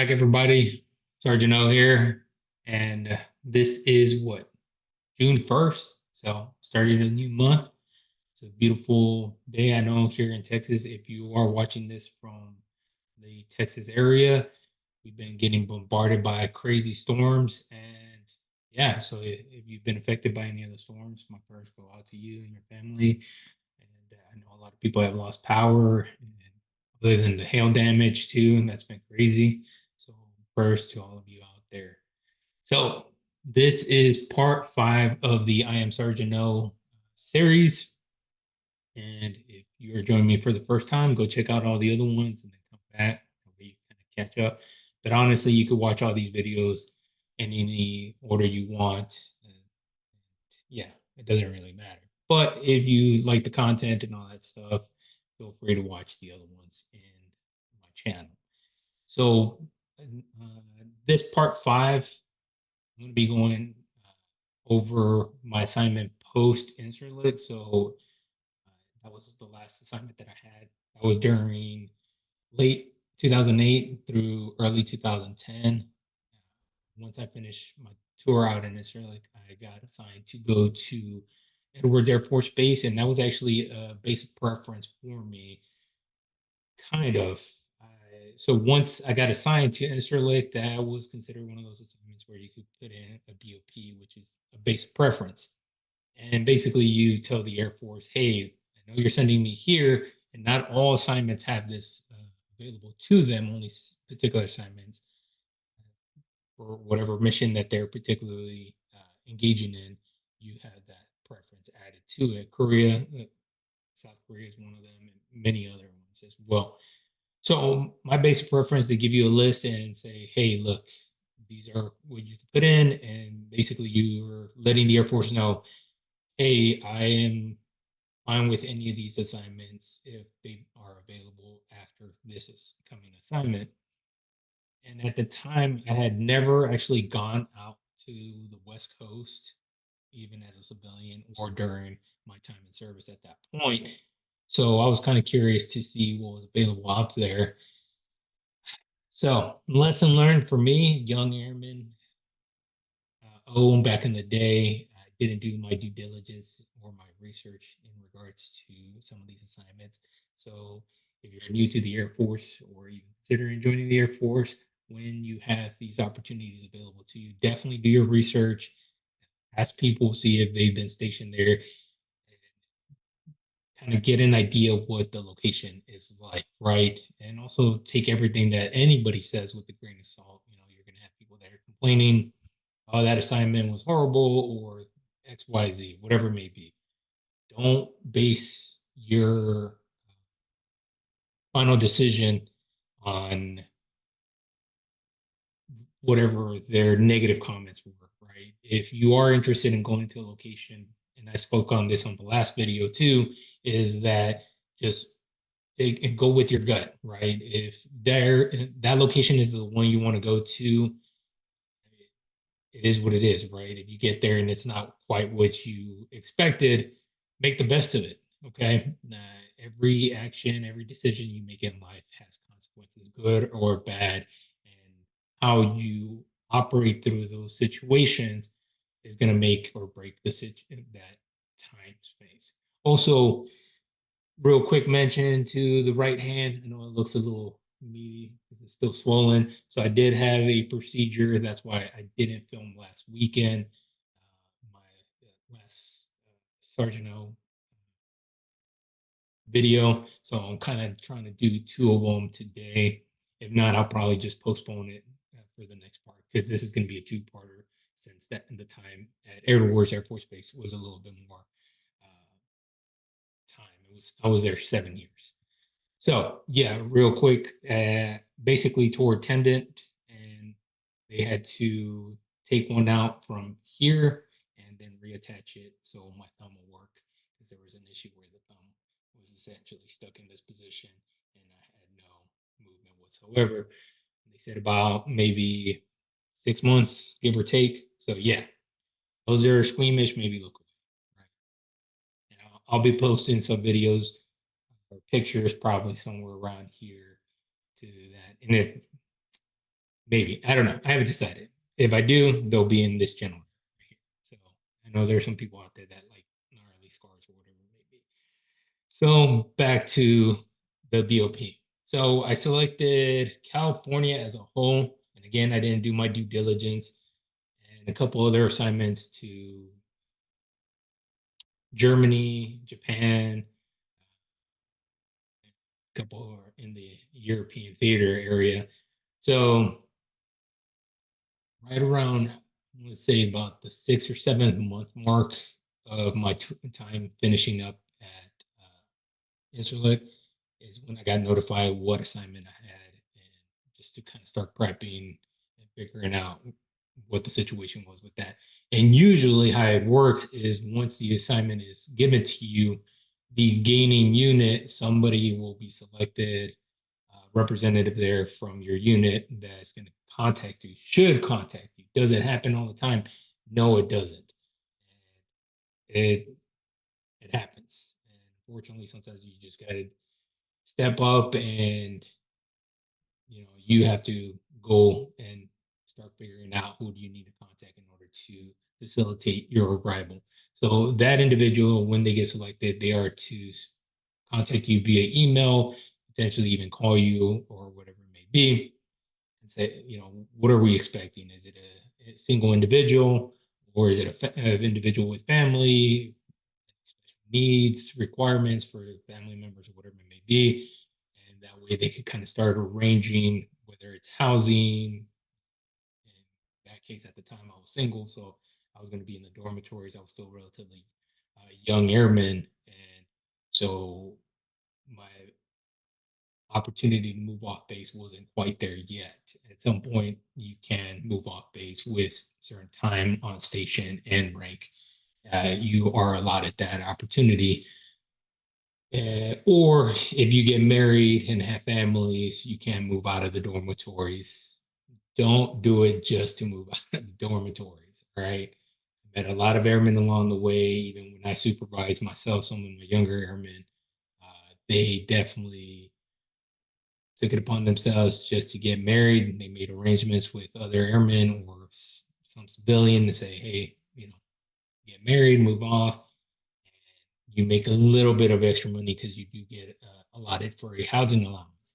back, everybody. Sergeant O here, and this is what June 1st. So, started a new month. It's a beautiful day. I know here in Texas, if you are watching this from the Texas area, we've been getting bombarded by crazy storms. And yeah, so if you've been affected by any of the storms, my prayers go out to you and your family. And I know a lot of people have lost power, and other than the hail damage too, and that's been crazy. So prayers to all of you out there. So this is part 5 of the I Am Sergeant No series. And if you are joining me for the first time, go check out all the other ones and then come back. That way you kind of catch up. But honestly, you could watch all these videos in any order you want. Yeah, it doesn't really matter. But if you like the content and all that stuff, feel free to watch the other ones in my channel. So, this part 5, I'm going to be going over my assignment post Inserlit. So, that was the last assignment that I had. That was during late 2008 through early 2010. Once I finished my tour out in Israel, I got assigned to go to Edwards Air Force Base, and that was actually a base of preference for me, kind of. So once I got assigned to Inserlick, that was considered one of those assignments where you could put in a BOP, which is a base of preference. And basically, you tell the Air Force, hey, I know you're sending me here, and not all assignments have this available to them, only particular assignments for whatever mission that they're particularly engaging in, you have that preference added to it. Korea, South Korea is one of them, and many other ones as well. So my basic preference, they give you a list and say, hey, look, these are what you can put in, and basically you're letting the Air Force know, hey, I am fine with any of these assignments if they are available after this is coming assignment. And at the time, I had never actually gone out to the West Coast, even as a civilian or during my time in service at that point. So I was kind of curious to see what was available out there. So, lesson learned for me, young airman, back in the day, I didn't do my due diligence or my research in regards to some of these assignments. So, if you're new to the Air Force or you considering joining the Air Force, when you have these opportunities available to you, definitely do your research. Ask people, see if they've been stationed there, kind of get an idea of what the location is like, right? And also take everything that anybody says with a grain of salt. You know, you're going to have people that are complaining, oh, that assignment was horrible, or XYZ, whatever it may be. Don't base your final decision on whatever their negative comments were, right? If you are interested in going to a location, and I spoke on this on the last video too, is that just take and go with your gut, right? If that location is the one you want to go to, it is what it is, right? If you get there and it's not quite what you expected, make the best of it. Okay. Every action, every decision you make in life has consequences, good or bad. And how you operate through those situations is going to make or break that time space. Also, real quick mention to the right hand. I know it looks a little meaty because it's still swollen. So I did have a procedure. That's why I didn't film last weekend. My last Sergeant O video. So I'm kind of trying to do 2 of them today. If not, I'll probably just postpone it for the next part because this is going to be a 2-parter since that the time at Edwards Air Force Base was a little bit more time. I was there 7 years. So yeah, real quick, basically tore a tendon, and they had to take one out from here and then reattach it so my thumb will work because there was an issue where the thumb was essentially stuck in this position and I had no movement whatsoever. They said about maybe 6 months, give or take. So yeah, those are squeamish, maybe look away, right? And I'll be posting some videos or pictures probably somewhere around here to that. And if Maybe. I don't know. I haven't decided. If I do, they'll be in this channel right here. So I know there's some people out there that like gnarly scars or whatever it may be. So back to the BOP. So I selected California as a whole. And again, I didn't do my due diligence and a couple other assignments to Germany, Japan, a couple are in the European theater area. So right around, let's say about the 6 or 7 month mark of my time finishing up at Interlic is when I got notified what assignment I had, and just to kind of start prepping and figuring out what the situation was with that. And usually, how it works is once the assignment is given to you, the gaining unit, somebody will be selected, representative there from your unit that's going to contact you, should contact you. Does it happen all the time? No, it doesn't. It it happens. And unfortunately, sometimes you just got to step up and you have to go and start figuring out who do you need to contact in order to facilitate your arrival. So that individual, when they get selected, they are to contact you via email, potentially even call you or whatever it may be, and say, what are we expecting? Is it a single individual, or is it an individual with family, special needs, requirements for family members, or whatever it may be? And that way they could kind of start arranging whether it's housing. In that case, at the time, I was single, so I was going to be in the dormitories. I was still relatively young airman, and so my opportunity to move off base wasn't quite there yet. At some point, you can move off base with certain time on station and rank. You are allotted that opportunity. Or if you get married and have families, you can move out of the dormitories. Don't do it just to move out of the dormitories, right? I met a lot of airmen along the way, even when I supervised myself, some of my younger airmen. They definitely took it upon themselves just to get married. They made arrangements with other airmen or some civilian to say, hey, get married, move off. You make a little bit of extra money because you do get allotted for a housing allowance.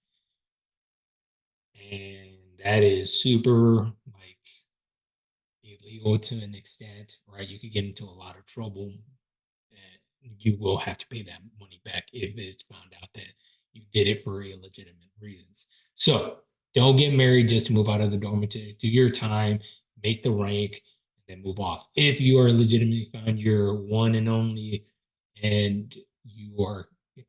And that is super like illegal to an extent, right? You could get into a lot of trouble that you will have to pay that money back if it's found out that you did it for illegitimate reasons. So don't get married just to move out of the dormitory. Do your time, make the rank, and then move off. If you are legitimately found you're one and only, and you are, you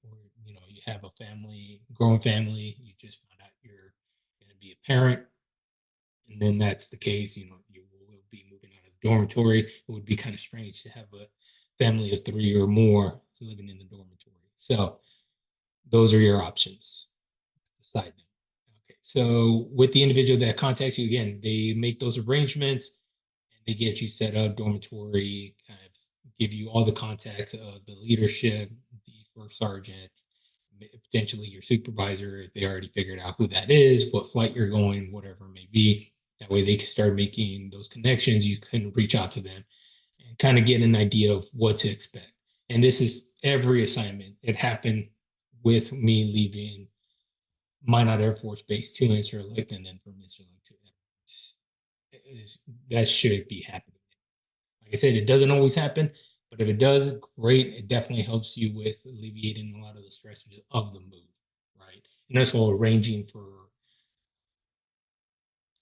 have a family, growing family, you just found out you're going to be a parent, and then that's the case, you will be moving out of the dormitory. It would be kind of strange to have a family of three or more living in the dormitory. So those are your options. The side note. Okay, so with the individual that contacts you again, they make those arrangements and they get you set up dormitory, kind of give you all the contacts of the leadership, the first sergeant, potentially your supervisor, if they already figured out who that is, what flight you're going, whatever it may be. That way they can start making those connections. You can reach out to them and kind of get an idea of what to expect. And this is every assignment. It happened with me leaving Minot Air Force Base to Incirlik and then from Incirlik to Edwards. That should be happening. Like I said, it doesn't always happen, but if it does, great. It definitely helps you with alleviating a lot of the stressors of the move, right? And also arranging for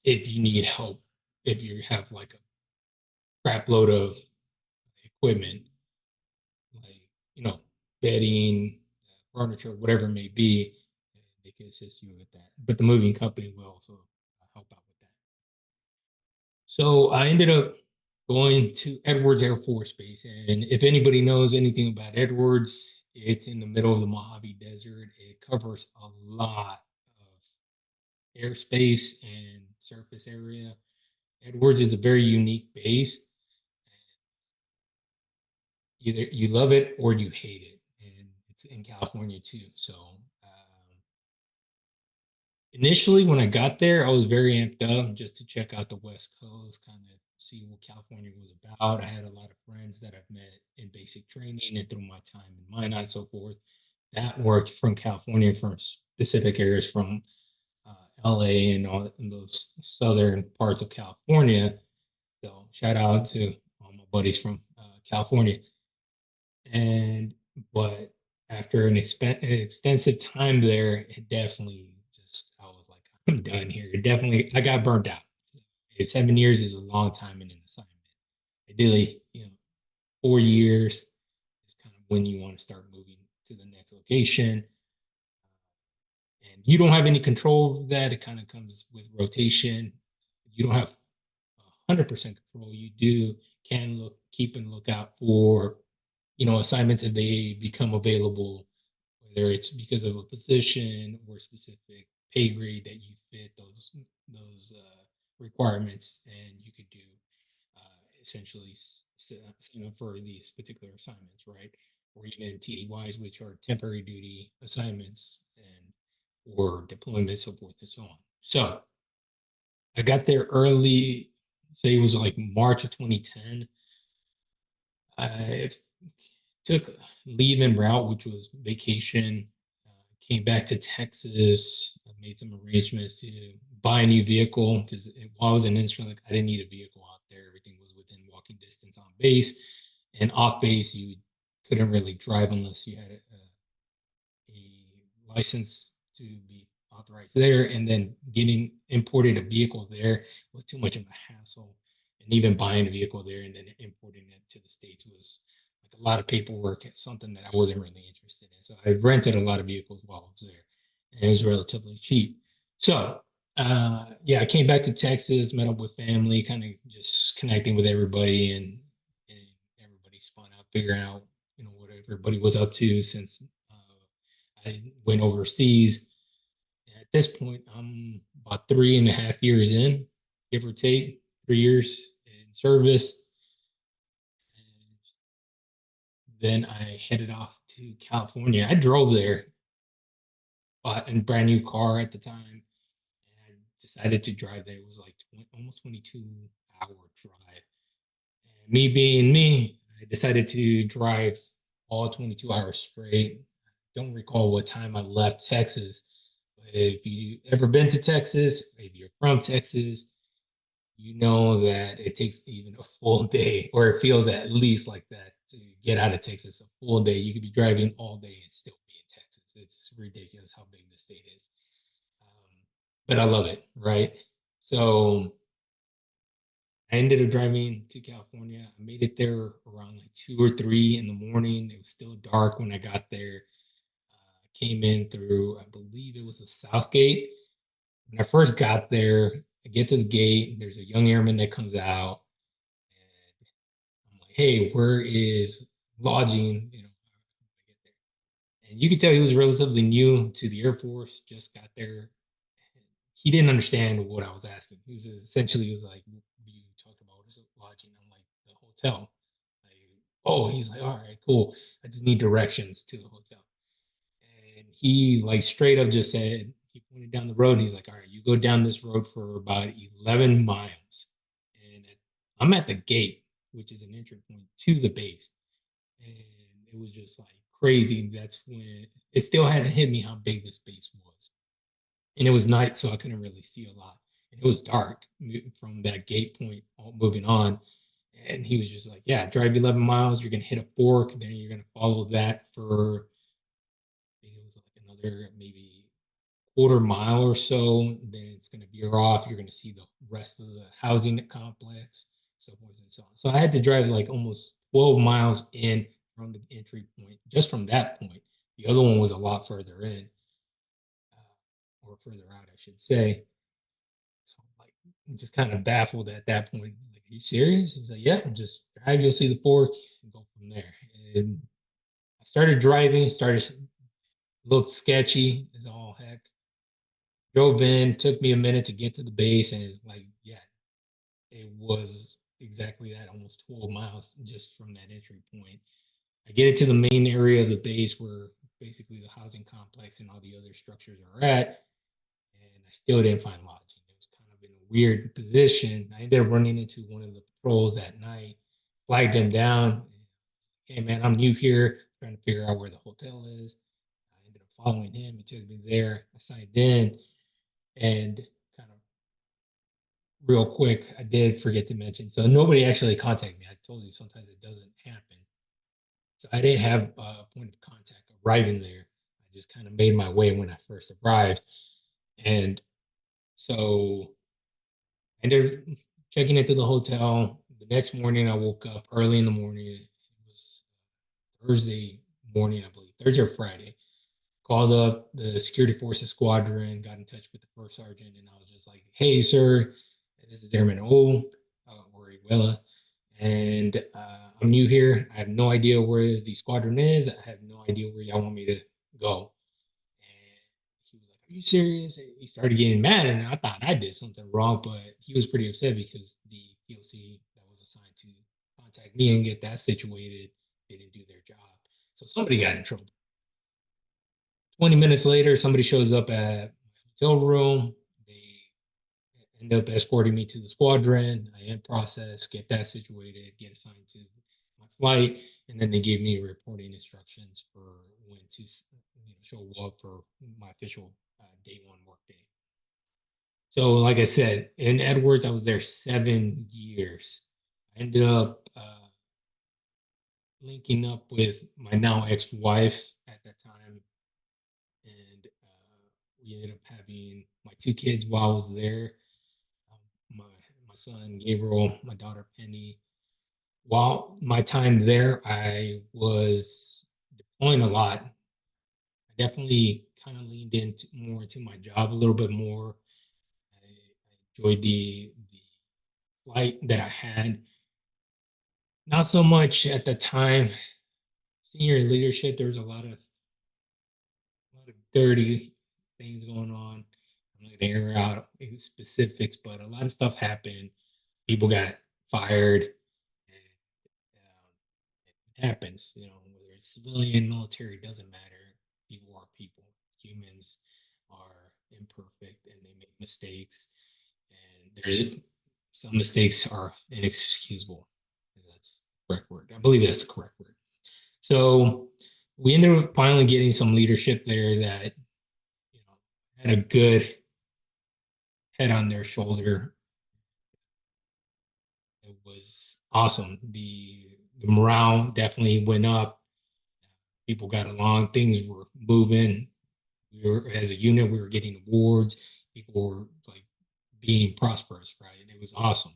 if you need help, if you have like a crap load of equipment, like, bedding, furniture, whatever it may be, they can assist you with that. But the moving company will also help out with that. So I ended up going to Edwards Air Force Base. And if anybody knows anything about Edwards, it's in the middle of the Mojave Desert. It covers a lot of airspace and surface area. Edwards is a very unique base. Either you love it or you hate it. And it's in California too. So Initially, when I got there, I was very amped up just to check out the West Coast, kind of see what California was about. I had a lot of friends that I've met in basic training and through my time in mine and so forth that worked from California, from specific areas from LA and all in those southern parts of California. So shout out to all my buddies from California. And but after an extensive time there, it definitely just I was like, I'm done here. It definitely, I got burned out. 7 years is a long time in an assignment. Ideally, 4 years is kind of when you want to start moving to the next location. And you don't have any control of that. It kind of comes with rotation. You don't have 100% control. You do can keep and look out for assignments if they become available, whether it's because of a position or specific pay grade that you fit those requirements, and you could do essentially sign up for these particular assignments, right? Or even TDYs, which are temporary duty assignments, and or deployment, so forth and so on. So I got there early, say it was like March of 2010. I took leave en route, which was vacation. Came back to Texas. I made some arrangements to buy a new vehicle because while I was in instrument, I didn't need a vehicle out there. Everything was within walking distance on base, and off base you couldn't really drive unless you had a license to be authorized there, and then getting imported a vehicle there was too much of a hassle. And even buying a vehicle there and then importing it to the States was like a lot of paperwork. It's something that I wasn't really interested in. So I rented a lot of vehicles while I was there, and it was relatively cheap. So yeah, I came back to Texas, met up with family, kind of just connecting with everybody, and everybody's fun out figuring out what everybody was up to since I went overseas. At this point, I'm about 3.5 years in, give or take, 3 years in service. And then I headed off to California. I drove there, bought a brand new car at the time, and I decided to drive there. It was like almost 22-hour drive. And me being me, I decided to drive all 22 hours straight. Don't recall what time I left Texas. But if you ever been to Texas, if you're from Texas, you know that it takes even a full day, or it feels at least like that to get out of Texas. A full day, you could be driving all day and still be in Texas. It's ridiculous how big the state is, but I love it, right? So I ended up driving to California. I made it there around like 2 or 3 in the morning. It was still dark when I got there. Came in through, I believe it was the South Gate. When I first got there, I get to the gate. There's a young airman that comes out, and I'm like, "Hey, where is lodging?" And you could tell he was relatively new to the Air Force. Just got there. He didn't understand what I was asking. He was essentially he was like, "What are you talking about? What is it lodging?" I'm like, "The hotel." Like, oh, he's like, "All right, cool. I just need directions to the hotel." And he like straight up just said, he pointed down the road. And he's like, "All right, you go down this road for about 11 miles, and I'm at the gate, which is an entry point to the base." And it was just like crazy. That's when it still hadn't hit me how big this base was, and it was night, so I couldn't really see a lot. And it was dark from that gate point moving on. And he was just like, "Yeah, drive 11 miles. You're gonna hit a fork, then you're gonna follow that for I think it was like another maybe quarter mile or so. Then it's going to veer off. You're going to see the rest of the housing complex, so forth and so on." So I had to drive like almost 12 miles in from the entry point, just from that point. The other one was a lot further in, or further out, I should say. So I'm just kind of baffled at that point. He's like, "Are you serious?" He's like, "Yeah, just drive. You'll see the fork and go from there." And I started driving, started looked sketchy as all heck. Drove in, took me a minute to get to the base, and like, yeah, it was exactly that, almost 12 miles just from that entry point. I get it to the main area of the base where basically the housing complex and all the other structures are at, and I still didn't find lodging. It was kind of in a weird position. I ended up running into one of the patrols that night, flagged them down. Hey man, I'm new here, trying to figure out where the hotel is. I ended up following him. He took me there. I signed in, and kind of real quick, I did forget to mention. So nobody actually contacted me. I told you sometimes it doesn't happen. So I didn't have a point of contact arriving there. I just kind of made my way when I first arrived. And so I ended up checking into the hotel. The next morning, I woke up early in the morning. It was Thursday morning, I believe, Thursday or Friday. Called up the security forces squadron, got in touch with the first sergeant, and I was just like, "Hey, sir, this is Airman O, or Iwella, and I'm new here. I have no idea where the squadron is. I have no idea where y'all want me to go." And he was like, "Are you serious?" And he started getting mad, and I thought I did something wrong, but he was pretty upset because the POC that was assigned to contact me and get that situated didn't do their job. So somebody got in trouble. 20 minutes later, somebody shows up at my hotel room. They end up escorting me to the squadron. I end process, get that situated, get assigned to my flight, and then they gave me reporting instructions for when to show up for my official day one work day. So, like I said, in Edwards, I was there 7 years. I ended up linking up with my now ex-wife at that time, and we ended up having my two kids while I was there. My son Gabriel, my daughter Penny. While my time there, I was deploying a lot. I definitely kind of leaned into more into my job a little bit more. I enjoyed the flight that I had. Not so much at the time. Senior leadership, there was a lot of dirty things going on. I'm not gonna air out any specifics, but a lot of stuff happened. People got fired, and it happens. Whether it's civilian, military, doesn't matter. People are people. Humans are imperfect, and they make mistakes. And there's some mistakes are inexcusable. That's the correct word. I believe that's the correct word. So we ended up finally getting some leadership there that had a good head on their shoulder. It was awesome. The morale definitely went up. People got along. Things were moving. We were as a unit. We were getting awards. People were like being prosperous. Right. It was awesome.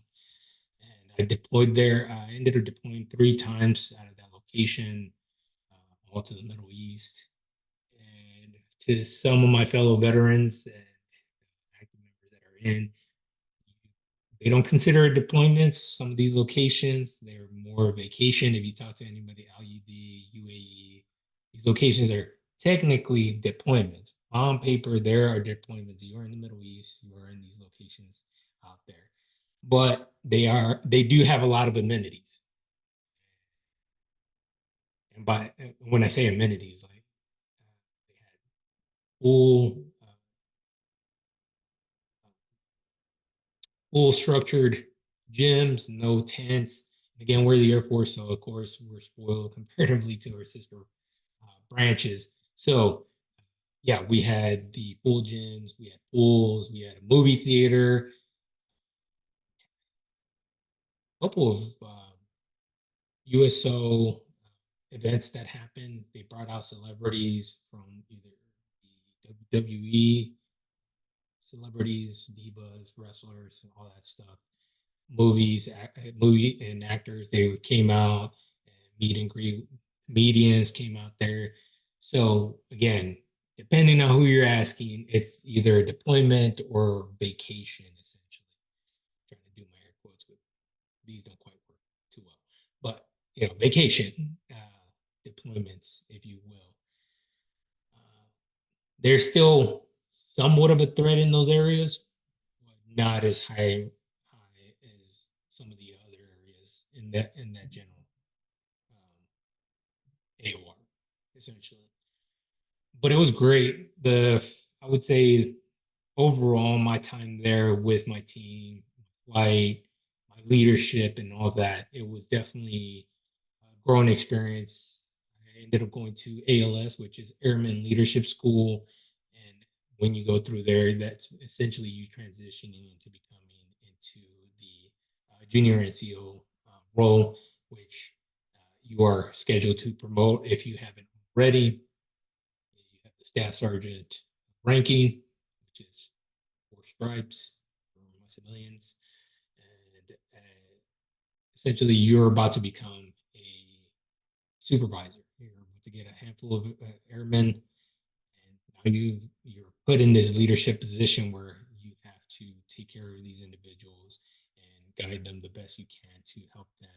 And I deployed there. I ended up deploying 3 times out of that location, all to the Middle East, and to some of my fellow veterans and active members that are in. They don't consider it deployments. Some of these locations, they're more vacation. If you talk to anybody, LUD, UAE, these locations are technically deployments. On paper, there are deployments. You're in the Middle East, you are in these locations out there. But they do have a lot of amenities. And by when I say amenities, like they had full full structured gyms, no tents. Again, we're the Air Force, so of course we're spoiled comparatively to our sister branches. So, yeah, we had the full gyms, we had pools, we had a movie theater, a couple of USO events that happened. They brought out celebrities from either the WWE, celebrities, divas, wrestlers, and all that stuff. Movie and actors. They came out and meet and greet comedians came out there. So again, depending on who you're asking, it's either a deployment or vacation, essentially. I'm trying to do my air quotes, but these don't quite work too well. But vacation deployments, if you will. Uh, there's still somewhat of a threat in those areas, but not as high as some of the other areas in that general AOR, essentially. But it was great. The I would say overall, my time there with my team, like my leadership and all that, it was definitely a growing experience. I ended up going to ALS, which is Airman Leadership School. And when you go through there, that's essentially you transitioning into becoming into the junior NCO role, which you are scheduled to promote if you haven't already. You have the staff sergeant ranking, which is 4 stripes for my civilians, and essentially you're about to become a supervisor. You're about to get a handful of airmen, and now you're put in this leadership position where you have to take care of these individuals and guide them the best you can to help them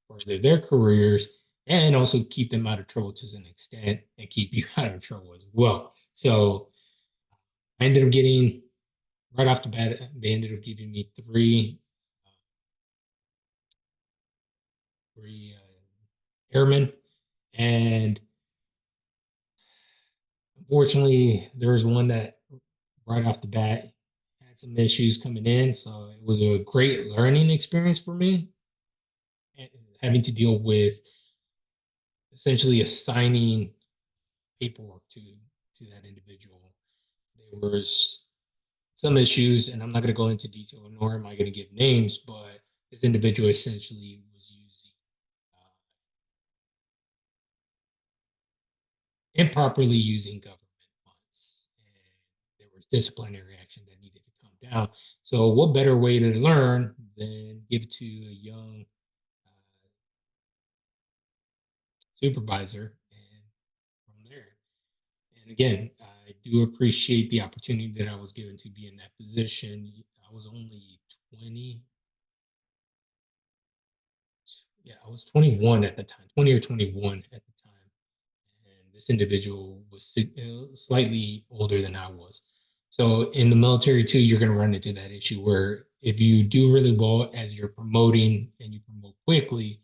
further their careers and also keep them out of trouble to an extent and keep you out of trouble as well. So I ended up getting right off the bat, they ended up giving me three airmen, and unfortunately, there was one that right off the bat had some issues coming in. So it was a great learning experience for me, and having to deal with essentially assigning paperwork to that individual. There was some issues, and I'm not going to go into detail, nor am I going to give names, but this individual essentially was using improperly using government funds, and there was disciplinary action that needed to come down. So, what better way to learn than give it to a young supervisor, and from there? And again, I do appreciate the opportunity that I was given to be in that position. I was only 20. Yeah, I was 21 at the time, 20 or 21 at the time. And this individual was slightly older than I was. So in the military too, you're going to run into that issue where if you do really well as you're promoting and you promote quickly,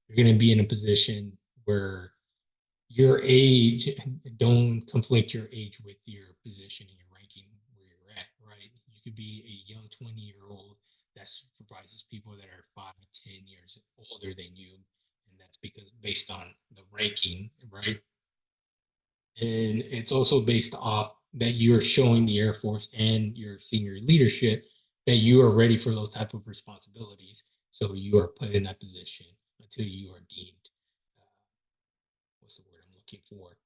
you're going to be in a position where your age don't conflict your age with your position and your ranking where you're at, right? You could be a young 20-year-old that supervises people that are 5 to 10 years older than you, and that's because based on the ranking, right? And it's also based off that you're showing the Air Force and your senior leadership that you are ready for those type of responsibilities. So you are put in that position until you are deemed, what's the word I'm looking for,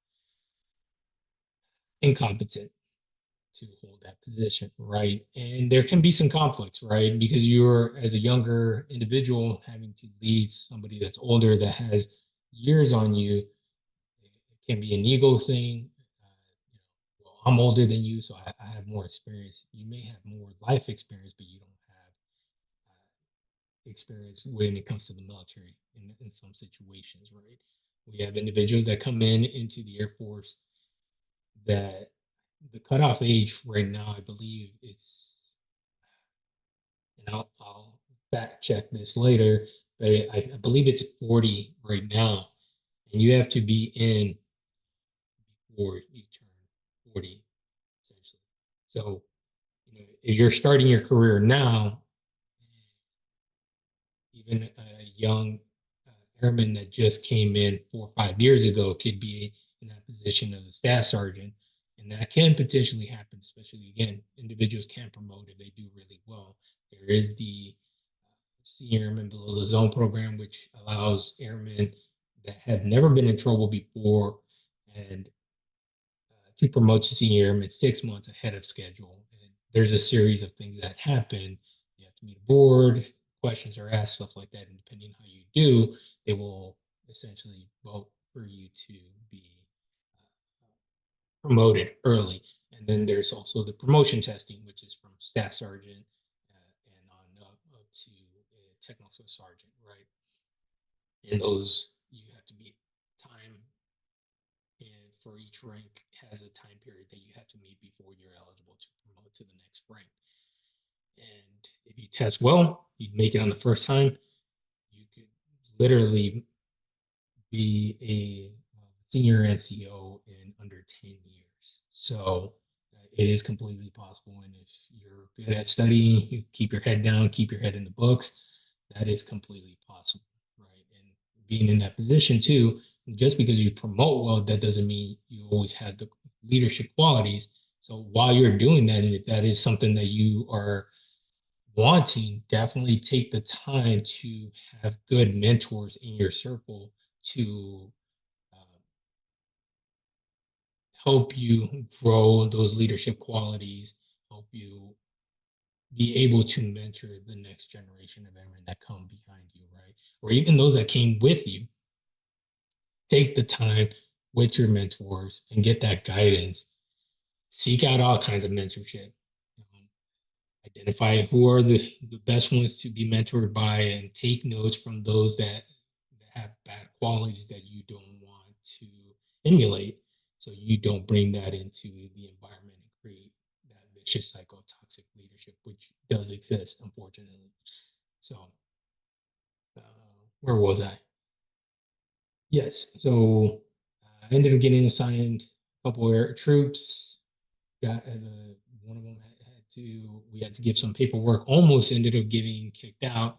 incompetent to hold that position, right? And there can be some conflicts, right? Because you're, as a younger individual, having to lead somebody that's older that has years on you. It can be an ego thing. Well, I'm older than you, so I have more experience. You may have more life experience, but you don't have experience when it comes to the military in some situations, right? We have individuals that come in into the Air Force that the cutoff age right now, I believe it's, and I'll fact check this later, but I believe it's 40 right now, and you have to be in before you turn 40, essentially. So, if you're starting your career now, even a young airman that just came in 4 or 5 years ago could be in that position of a staff sergeant. And that can potentially happen, especially again, individuals can promote if they do really well. There is the senior airman below the zone program, which allows airmen that have never been in trouble before and to promote to senior airman 6 months ahead of schedule. And there's a series of things that happen. You have to meet a board, questions are asked, stuff like that. And depending on how you do, they will essentially vote for you to be promoted early. And then there's also the promotion testing, which is from staff sergeant and on up to technical sergeant, right? And those you have to meet time, and for each rank has a time period that you have to meet before you're eligible to promote to the next rank. And if you test well, you make it on the first time, you could literally be a senior NCO in under 10 years. So it is completely possible. And if you're good at studying, you keep your head down, keep your head in the books, that is completely possible, right? And being in that position too, just because you promote well, that doesn't mean you always have the leadership qualities. So while you're doing that, and if that is something that you are wanting, definitely take the time to have good mentors in your circle to uh, help you grow those leadership qualities, help you be able to mentor the next generation of airmen that come behind you, right? Or even those that came with you. Take the time with your mentors and get that guidance. Seek out all kinds of mentorship. Identify who are the best ones to be mentored by and take notes from those that have bad qualities that you don't want to emulate, so you don't bring that into the environment and create that vicious cycle of toxic leadership, which does exist, unfortunately. So, uh, where was I? Yes. So I ended up getting assigned a couple air troops. Got one of them had to. We had to give some paperwork. Almost ended up getting kicked out,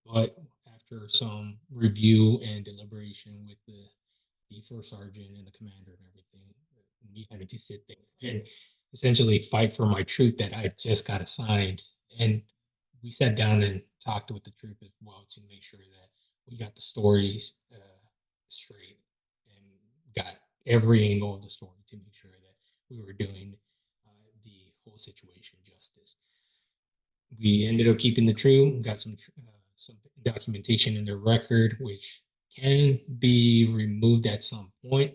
but after some review and deliberation with the first sergeant and the commander and everything, me having to sit there and essentially fight for my troop that I just got assigned. And we sat down and talked with the troop as well to make sure that we got the stories straight and got every angle of the story to make sure that we were doing the whole situation justice. We ended up keeping the troop, got some documentation in their record, which can be removed at some point.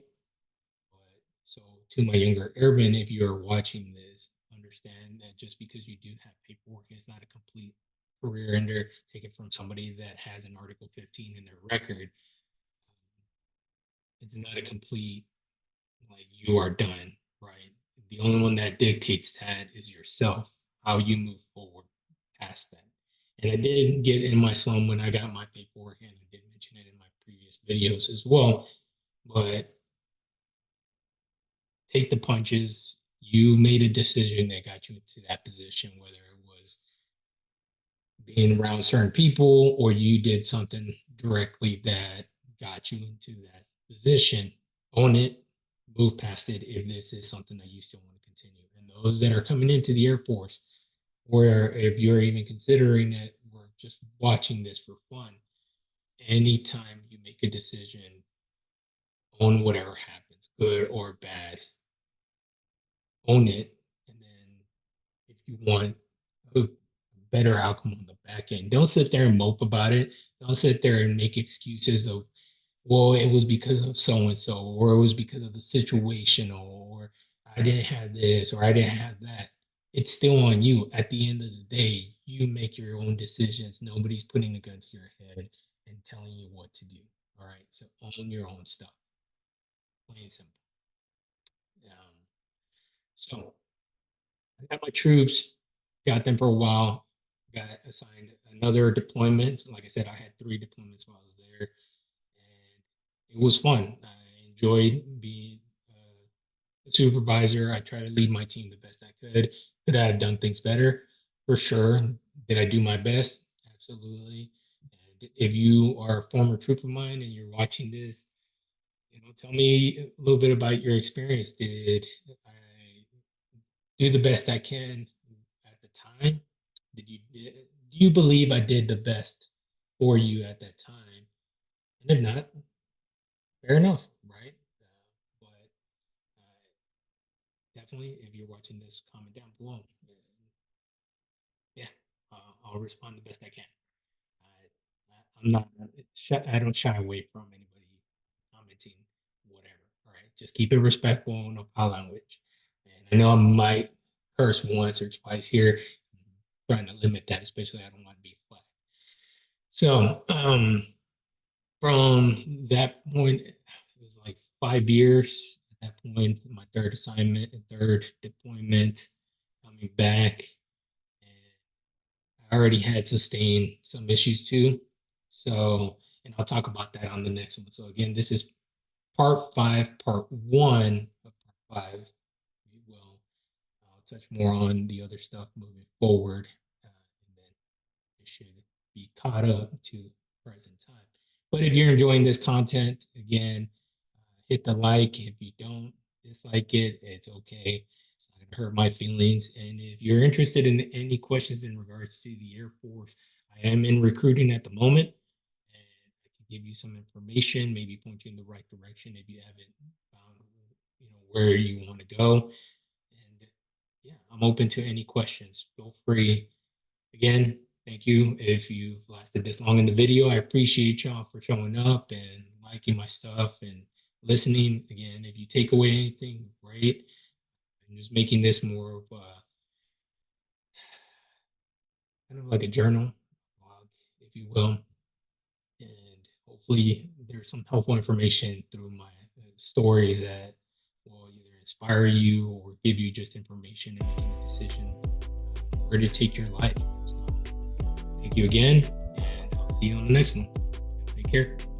But so to my younger airmen, if you are watching this, understand that just because you do have paperwork, it's not a complete career ender. Take it from somebody that has an Article 15 in their record. It's not a complete, like, you are done, right? The only one that dictates that is yourself, how you move forward past that. And I did get in my slum when I got my paperwork, and I did mention it in my previous videos as well. But take the punches. You made a decision that got you into that position, whether it was being around certain people or you did something directly that got you into that position. Own it, move past it if this is something that you still want to continue. And those that are coming into the Air Force, where if you're even considering it, we're just watching this for fun. Anytime you make a decision, own whatever happens, good or bad, own it. And then if you want a better outcome on the back end, don't sit there and mope about it. Don't sit there and make excuses of, well, it was because of so and so, or it was because of the situation, or I didn't have this, or I didn't have that. It's still on you. At the end of the day, you make your own decisions. Nobody's putting a gun to your head and telling you what to do. All right. So own your own stuff. Plain and simple. Um, so I got my troops, got them for a while, got assigned another deployment. Like I said, I had 3 deployments while I was there, and it was fun. I enjoyed being a supervisor. I tried to lead my team the best I could. Could I have done things better? For sure. Did I do my best? Absolutely. And if you are a former troop of mine and you're watching this, tell me a little bit about your experience. Did I do the best I can at the time? Do you believe I did the best for you at that time? And if not, fair enough, right? But definitely, if you're watching this, comment down below. And yeah, I'll respond the best I can. I'm not. I don't shy away from anybody commenting whatever. All right, just keep it respectful, no foul language. And I know I might curse once or twice here. I'm trying to limit that, especially I don't want to be flagged. So from that point, it was like 5 years. At that point, my third assignment, third deployment, coming back, and I already had sustained some issues too. So, and I'll talk about that on the next one. So again, this is part 5, part 1 of part 5. touch more on the other stuff moving forward, and then it should be caught up to present time. But if you're enjoying this content, again, hit the like. If you don't dislike it, it's okay. It's not gonna hurt my feelings. And if you're interested in any questions in regards to the Air Force, I am in recruiting at the moment, and I can give you some information, maybe point you in the right direction if you haven't found, where you want to go. And yeah, I'm open to any questions. Feel free. Again, thank you if you've lasted this long in the video. I appreciate y'all for showing up and liking my stuff and listening. Again, if you take away anything, great. I'm just making this more of a kind of like a journal, blog, if you will. And hopefully there's some helpful information through my stories that will either inspire you or give you just information in making a decision where to take your life. So, thank you again, and I'll see you on the next one. Take care.